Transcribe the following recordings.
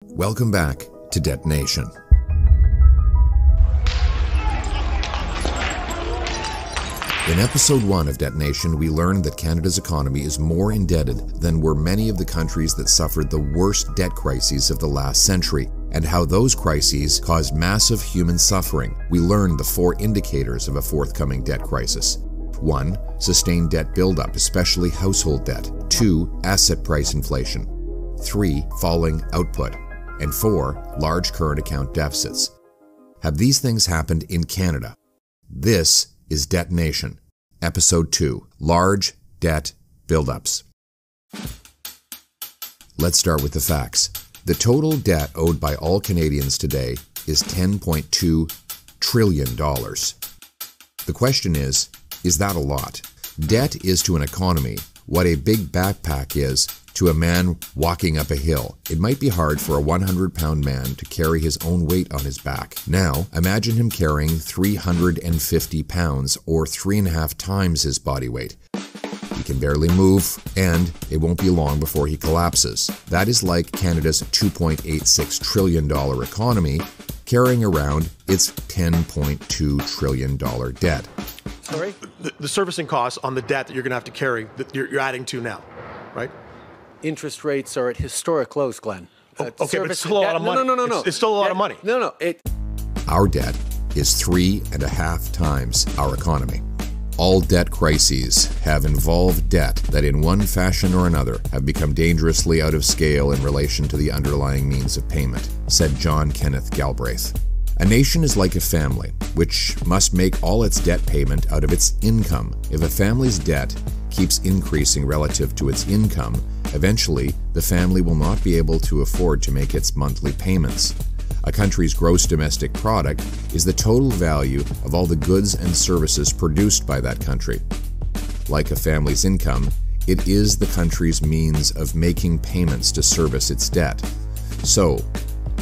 Welcome back to Detonation. In episode 1 of Detonation, we learned that Canada's economy is more indebted than were many of the countries that suffered the worst debt crises of the last century, and how those crises caused massive human suffering. We learned the 4 indicators of a forthcoming debt crisis. 1. Sustained debt buildup, especially household debt. 2. Asset price inflation. 3. Falling output. And 4. Large current account deficits. Have these things happened in Canada? This is Detonation, Episode 2, Large Debt Buildups. Let's start with the facts. The total debt owed by all Canadians today is $10.2 trillion. The question is that a lot? Debt is to an economy what a big backpack is to a man walking up a hill. It might be hard for a 100-pound man to carry his own weight on his back. Now, imagine him carrying 350 pounds, or 3.5 times his body weight. He can barely move, and it won't be long before he collapses. That is like Canada's $2.86 trillion economy carrying around its $10.2 trillion debt. Sorry? The servicing costs on the debt that you're going to have to carry, that you're adding to now, right? Interest rates are at historic lows, Glenn. Okay, but it's still a lot of money. No. It's still a lot of money. No. Our debt is 3.5 times our economy. All debt crises have involved debt that in one fashion or another have become dangerously out of scale in relation to the underlying means of payment, said John Kenneth Galbraith. A nation is like a family, which must make all its debt payment out of its income. If a family's debt keeps increasing relative to its income, eventually the family will not be able to afford to make its monthly payments. A country's gross domestic product is the total value of all the goods and services produced by that country. Like a family's income, it is the country's means of making payments to service its debt. So,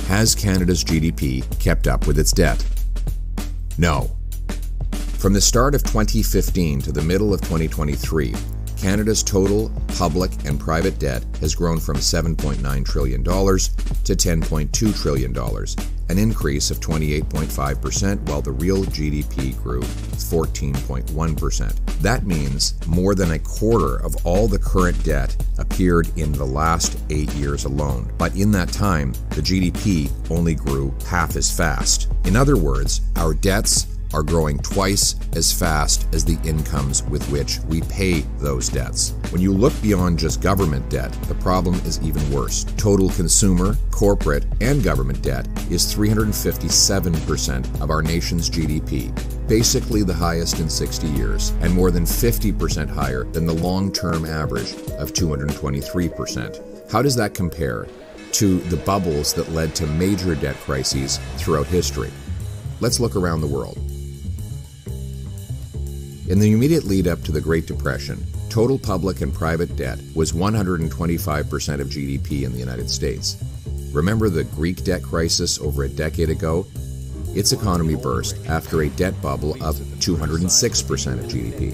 has Canada's GDP kept up with its debt? No. From the start of 2015 to the middle of 2023, Canada's total public and private debt has grown from $7.9 trillion to $10.2 trillion, an increase of 28.5%, while the real GDP grew 14.1%. That means more than a quarter of all the current debt appeared in the last 8 years alone. But in that time, the GDP only grew half as fast. In other words, our debts are growing twice as fast as the incomes with which we pay those debts. When you look beyond just government debt, the problem is even worse. Total consumer, corporate, and government debt is 357% of our nation's GDP, basically the highest in 60 years, and more than 50% higher than the long-term average of 223%. How does that compare to the bubbles that led to major debt crises throughout history? Let's look around the world. In the immediate lead-up to the Great Depression, total public and private debt was 125% of GDP in the United States. Remember the Greek debt crisis over a decade ago? Its economy burst after a debt bubble of 206% of GDP.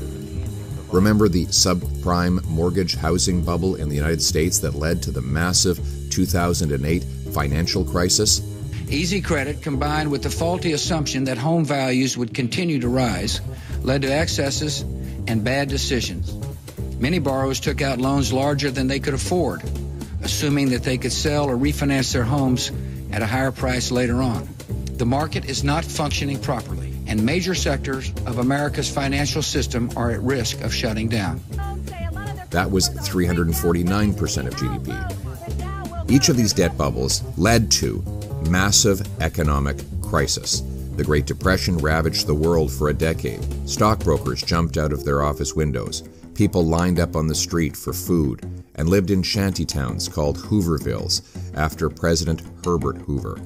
Remember the subprime mortgage housing bubble in the United States that led to the massive 2008 financial crisis? Easy credit, combined with the faulty assumption that home values would continue to rise, led to excesses and bad decisions. Many borrowers took out loans larger than they could afford, assuming that they could sell or refinance their homes at a higher price later on. The market is not functioning properly, and major sectors of America's financial system are at risk of shutting down. That was 349% of GDP. Each of these debt bubbles led to massive economic crisis. The Great Depression ravaged the world for a decade. Stockbrokers jumped out of their office windows. People lined up on the street for food and lived in shantytowns called Hoovervilles after President Herbert Hoover.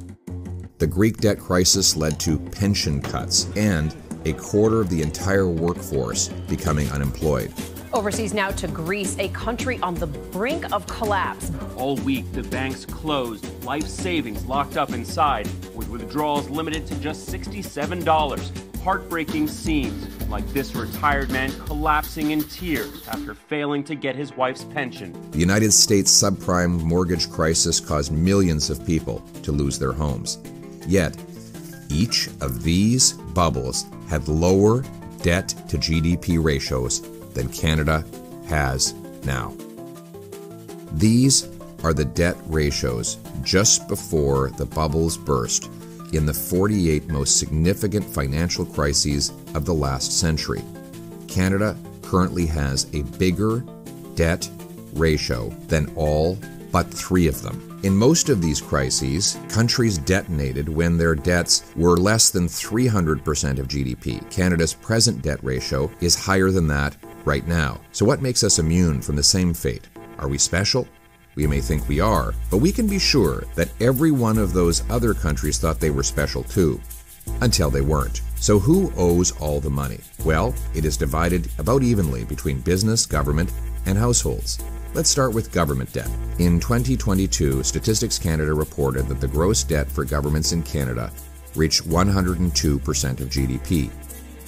The Greek debt crisis led to pension cuts and a quarter of the entire workforce becoming unemployed. Overseas now to Greece, a country on the brink of collapse. All week, the banks closed, life savings locked up inside, with withdrawals limited to just $67. heartbreaking scenes, like this retired man collapsing in tears after failing to get his wife's pension. The United States subprime mortgage crisis caused millions of people to lose their homes. Yet, each of these bubbles had lower debt to GDP ratios than Canada has now. These are the debt ratios just before the bubbles burst in the 48 most significant financial crises of the last century. Canada currently has a bigger debt ratio than all but 3 of them. In most of these crises, countries detonated when their debts were less than 300% of GDP. Canada's present debt ratio is higher than that right now. So what makes us immune from the same fate? Are we special? We may think we are, but we can be sure that every one of those other countries thought they were special too, until they weren't. So who owes all the money? Well, it is divided about evenly between business, government, and households. Let's start with government debt. In 2022, Statistics Canada reported that the gross debt for governments in Canada reached 102% of GDP.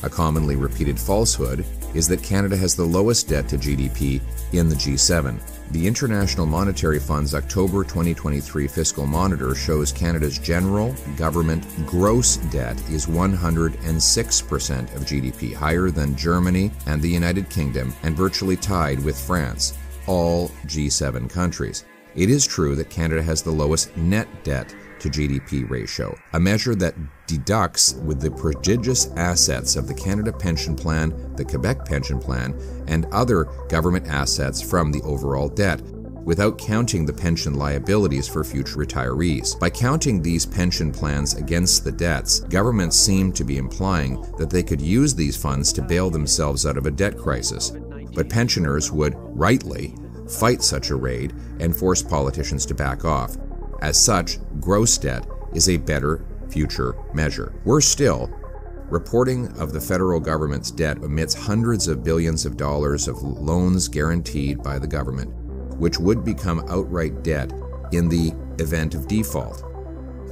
A commonly repeated falsehood is that Canada has the lowest debt to GDP in the G7. The International Monetary Fund's October 2023 fiscal monitor shows Canada's general government gross debt is 106% of GDP, higher than Germany and the United Kingdom, and virtually tied with France, all G7 countries. It is true that Canada has the lowest net debt to GDP ratio, a measure that deducts with the prodigious assets of the Canada Pension Plan, the Quebec Pension Plan, and other government assets from the overall debt, without counting the pension liabilities for future retirees. By counting these pension plans against the debts, governments seem to be implying that they could use these funds to bail themselves out of a debt crisis. But pensioners would, rightly, fight such a raid and force politicians to back off. As such, gross debt is a better future measure. Worse still, reporting of the federal government's debt omits hundreds of billions of dollars of loans guaranteed by the government, which would become outright debt in the event of default.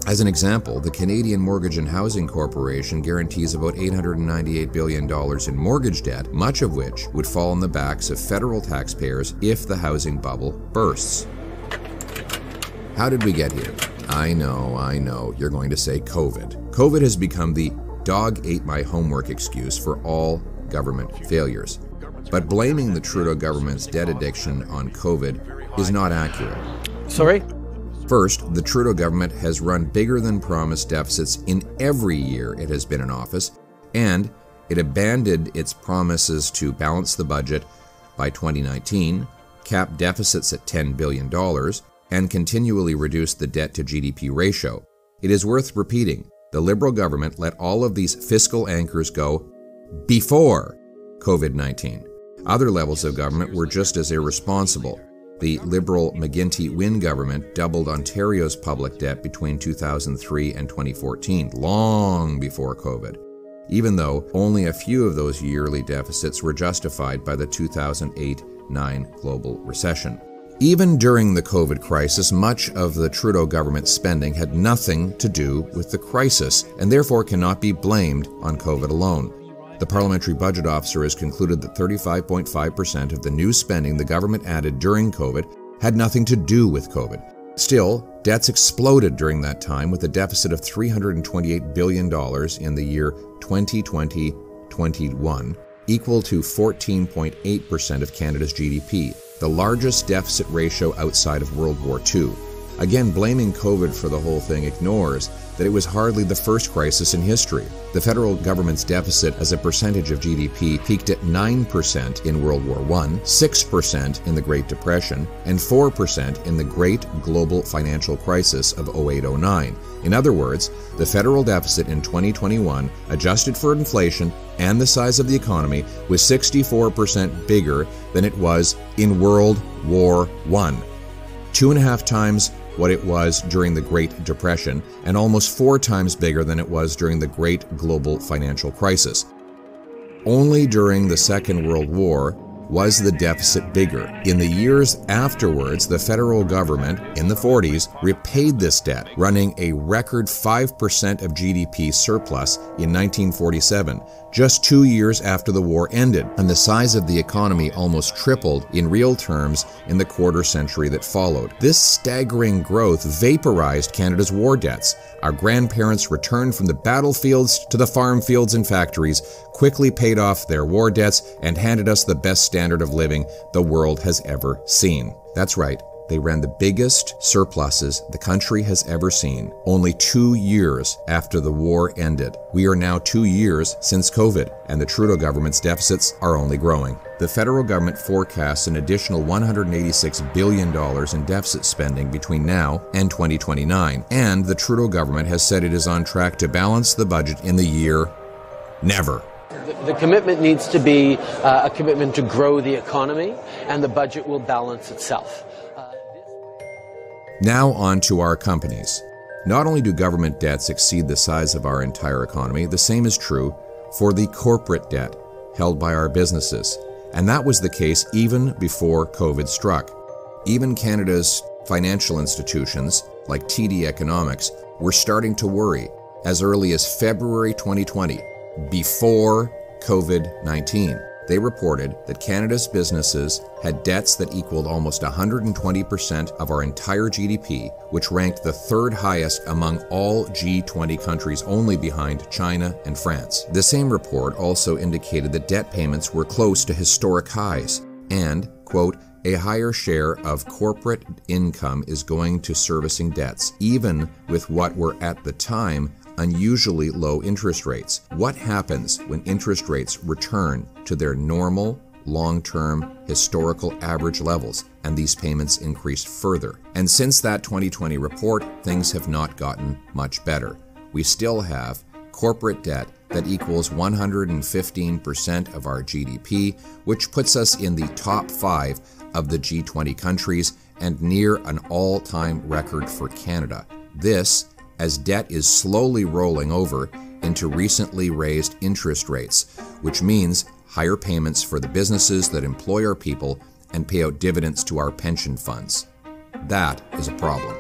As an example, the Canadian Mortgage and Housing Corporation guarantees about $898 billion in mortgage debt, much of which would fall on the backs of federal taxpayers if the housing bubble bursts. How did we get here? I know, you're going to say COVID. COVID has become the dog ate my homework excuse for all government failures. But blaming the Trudeau government's debt addiction on COVID is not accurate. Sorry? First, the Trudeau government has run bigger than promised deficits in every year it has been in office, and it abandoned its promises to balance the budget by 2019, cap deficits at $10 billion, and continually reduce the debt to GDP ratio. It is worth repeating, the Liberal government let all of these fiscal anchors go before COVID-19. Other levels of government were just as irresponsible. The Liberal McGuinty-Wynne government doubled Ontario's public debt between 2003 and 2014, long before COVID, even though only a few of those yearly deficits were justified by the 2008-9 global recession. Even during the COVID crisis, much of the Trudeau government's spending had nothing to do with the crisis and therefore cannot be blamed on COVID alone. The Parliamentary Budget Officer has concluded that 35.5% of the new spending the government added during COVID had nothing to do with COVID. Still, debts exploded during that time with a deficit of $328 billion in the year 2020-21, equal to 14.8% of Canada's GDP, the largest deficit ratio outside of World War II. Again, blaming COVID for the whole thing ignores that it was hardly the first crisis in history. The federal government's deficit as a percentage of GDP peaked at 9% in World War I, 6% in the Great Depression, and 4% in the Great Global Financial Crisis of 08-09. In other words, the federal deficit in 2021, adjusted for inflation and the size of the economy, was 64% bigger than it was in World War I. 2.5 times what it was during the Great Depression, and almost 4 times bigger than it was during the Great Global Financial Crisis. Only during the Second World War was the deficit bigger? In the years afterwards, the federal government, in the 40s, repaid this debt, running a record 5% of GDP surplus in 1947, just 2 years after the war ended, and the size of the economy almost tripled in real terms in the quarter century that followed. This staggering growth vaporized Canada's war debts. Our grandparents returned from the battlefields to the farm fields and factories, quickly paid off their war debts, and handed us the best standard of living the world has ever seen. That's right. They ran the biggest surpluses the country has ever seen, only 2 years after the war ended. We are now 2 years since COVID, and the Trudeau government's deficits are only growing. The federal government forecasts an additional $186 billion in deficit spending between now and 2029, and the Trudeau government has said it is on track to balance the budget in the year never. The commitment needs to be a commitment to grow the economy, and the budget will balance itself. Now on to our companies. Not only do government debts exceed the size of our entire economy, the same is true for the corporate debt held by our businesses. And that was the case even before COVID struck. Even Canada's financial institutions, like TD Economics, were starting to worry as early as February 2020, before COVID-19. They reported that Canada's businesses had debts that equaled almost 120% of our entire GDP, which ranked the third highest among all G20 countries, only behind China and France. The same report also indicated that debt payments were close to historic highs and, quote, a higher share of corporate income is going to servicing debts, even with what were at the time unusually low interest rates. What happens when interest rates return to their normal, long-term, historical average levels and these payments increase further? And since that 2020 report, things have not gotten much better. We still have corporate debt that equals 115% of our GDP, which puts us in the top 5 of the G20 countries and near an all-time record for Canada. This as debt is slowly rolling over into recently raised interest rates, which means higher payments for the businesses that employ our people and pay out dividends to our pension funds. That is a problem.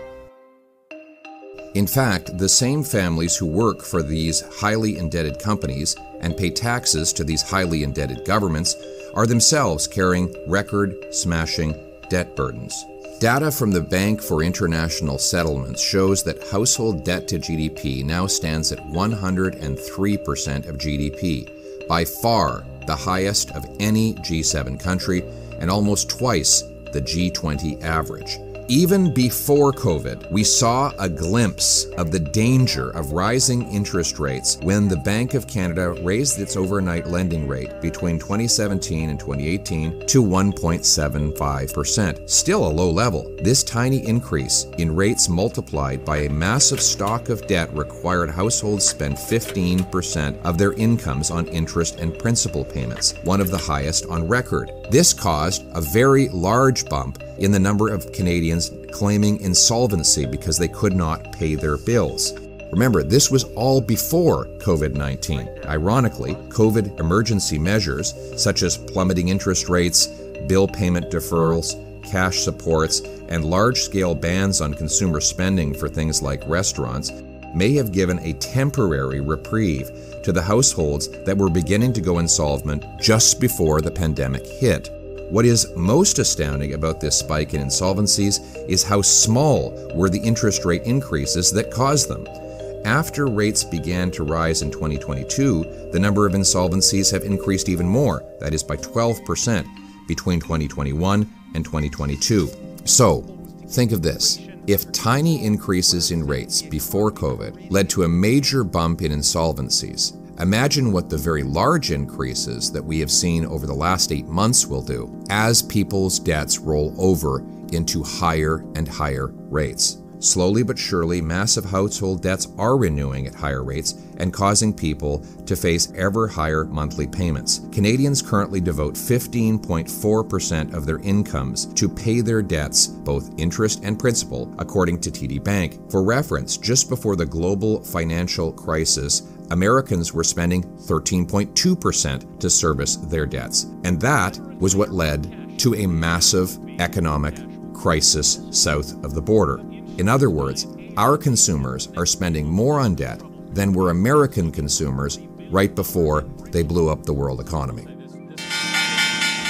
In fact, the same families who work for these highly indebted companies and pay taxes to these highly indebted governments are themselves carrying record-smashing debt burdens. Data from the Bank for International Settlements shows that household debt to GDP now stands at 103% of GDP, by far the highest of any G7 country and almost twice the G20 average. Even before COVID, we saw a glimpse of the danger of rising interest rates when the Bank of Canada raised its overnight lending rate between 2017 and 2018 to 1.75%. Still a low level. This tiny increase in rates multiplied by a massive stock of debt required households spend 15% of their incomes on interest and principal payments, one of the highest on record. This caused a very large bump in the number of Canadians claiming insolvency because they could not pay their bills. Remember, this was all before COVID-19. Ironically, COVID emergency measures, such as plummeting interest rates, bill payment deferrals, cash supports, and large-scale bans on consumer spending for things like restaurants, may have given a temporary reprieve to the households that were beginning to go insolvent just before the pandemic hit. What is most astounding about this spike in insolvencies is how small were the interest rate increases that caused them. After rates began to rise in 2022, the number of insolvencies have increased even more, that is by 12%, between 2021 and 2022. So, think of this. If tiny increases in rates before COVID led to a major bump in insolvencies, imagine what the very large increases that we have seen over the last 8 months will do as people's debts roll over into higher and higher rates. Slowly but surely, massive household debts are renewing at higher rates and causing people to face ever higher monthly payments. Canadians currently devote 15.4% of their incomes to pay their debts, both interest and principal, according to TD Bank. For reference, just before the global financial crisis, Americans were spending 13.2% to service their debts. And that was what led to a massive economic crisis south of the border. In other words, our consumers are spending more on debt than were American consumers right before they blew up the world economy.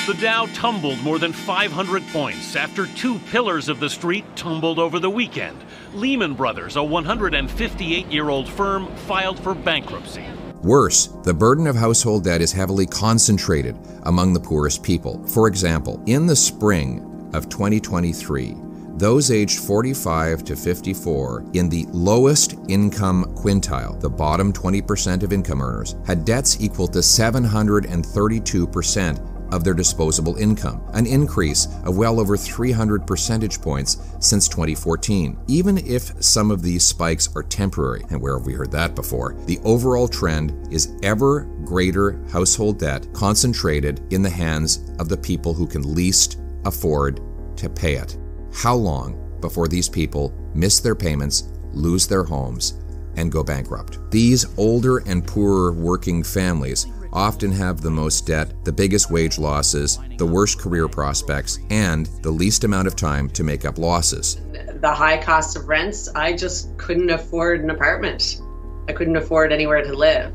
The Dow tumbled more than 500 points after two pillars of the street tumbled over the weekend. Lehman Brothers, a 158-year-old firm, filed for bankruptcy. Worse, the burden of household debt is heavily concentrated among the poorest people. For example, in the spring of 2023, those aged 45 to 54 in the lowest income quintile, the bottom 20% of income earners, had debts equal to 732% of their disposable income, an increase of well over 300 percentage points since 2014. Even if some of these spikes are temporary, and where have we heard that before, the overall trend is ever greater household debt concentrated in the hands of the people who can least afford to pay it. How long before these people miss their payments, lose their homes, and go bankrupt? These older and poorer working families often have the most debt, the biggest wage losses, the worst career prospects, and the least amount of time to make up losses. The high cost of rents, I just couldn't afford an apartment. I couldn't afford anywhere to live.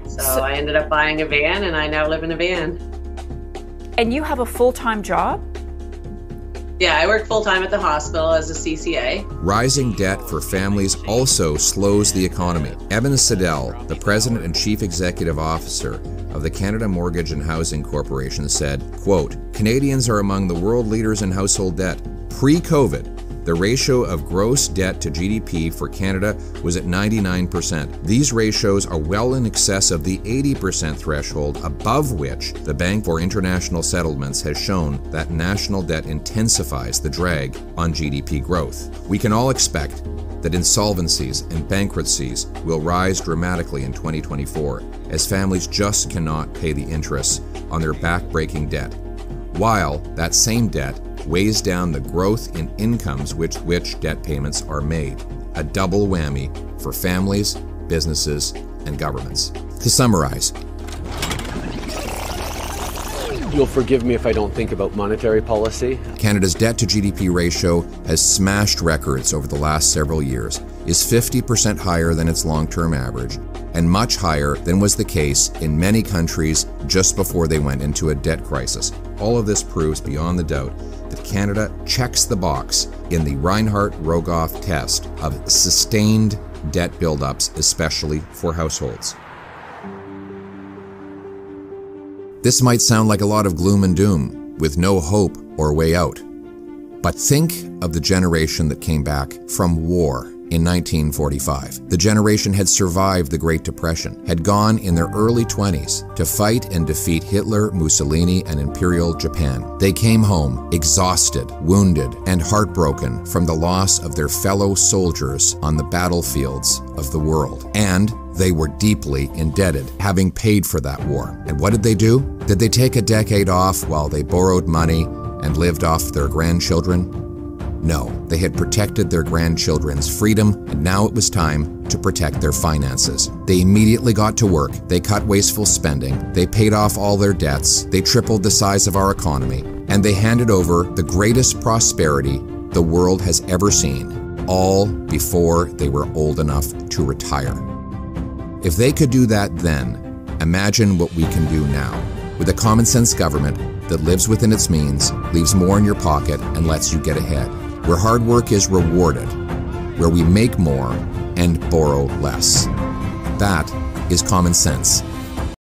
So I ended up buying a van, and I now live in a van. And you have a full-time job? Yeah, I work full-time at the hospital as a CCA. Rising debt for families also slows the economy. Evan Siddell, the president and chief executive officer of the Canada Mortgage and Housing Corporation, said, quote, "Canadians are among the world leaders in household debt. Pre-COVID, the ratio of gross debt to GDP for Canada was at 99%. These ratios are well in excess of the 80% threshold, above which the Bank for International Settlements has shown that national debt intensifies the drag on GDP growth. We can all expect that insolvencies and bankruptcies will rise dramatically in 2024 as families just cannot pay the interest on their back-breaking debt, while that same debt weighs down the growth in incomes which debt payments are made. A double whammy for families, businesses, and governments." To summarize, You'll forgive me if I don't think about monetary policy. Canada's debt to GDP ratio has smashed records over the last several years, is 50% higher than its long-term average, and much higher than was the case in many countries just before they went into a debt crisis. All of this proves beyond the doubt that Canada checks the box in the Reinhardt-Rogoff test of sustained debt buildups, especially for households. This might sound like a lot of gloom and doom, with no hope or way out. But think of the generation that came back from war in 1945. The generation had survived the Great Depression, had gone in their early 20s to fight and defeat Hitler, Mussolini, and Imperial Japan. They came home exhausted, wounded, and heartbroken from the loss of their fellow soldiers on the battlefields of the world. And they were deeply indebted, having paid for that war. And what did they do? Did they take a decade off while they borrowed money and lived off their grandchildren? No, they had protected their grandchildren's freedom, and now it was time to protect their finances. They immediately got to work. They cut wasteful spending. They paid off all their debts. They tripled the size of our economy, and they handed over the greatest prosperity the world has ever seen, all before they were old enough to retire. If they could do that then, imagine what we can do now, with a common-sense government that lives within its means, leaves more in your pocket, and lets you get ahead, where hard work is rewarded, where we make more and borrow less. That is common sense.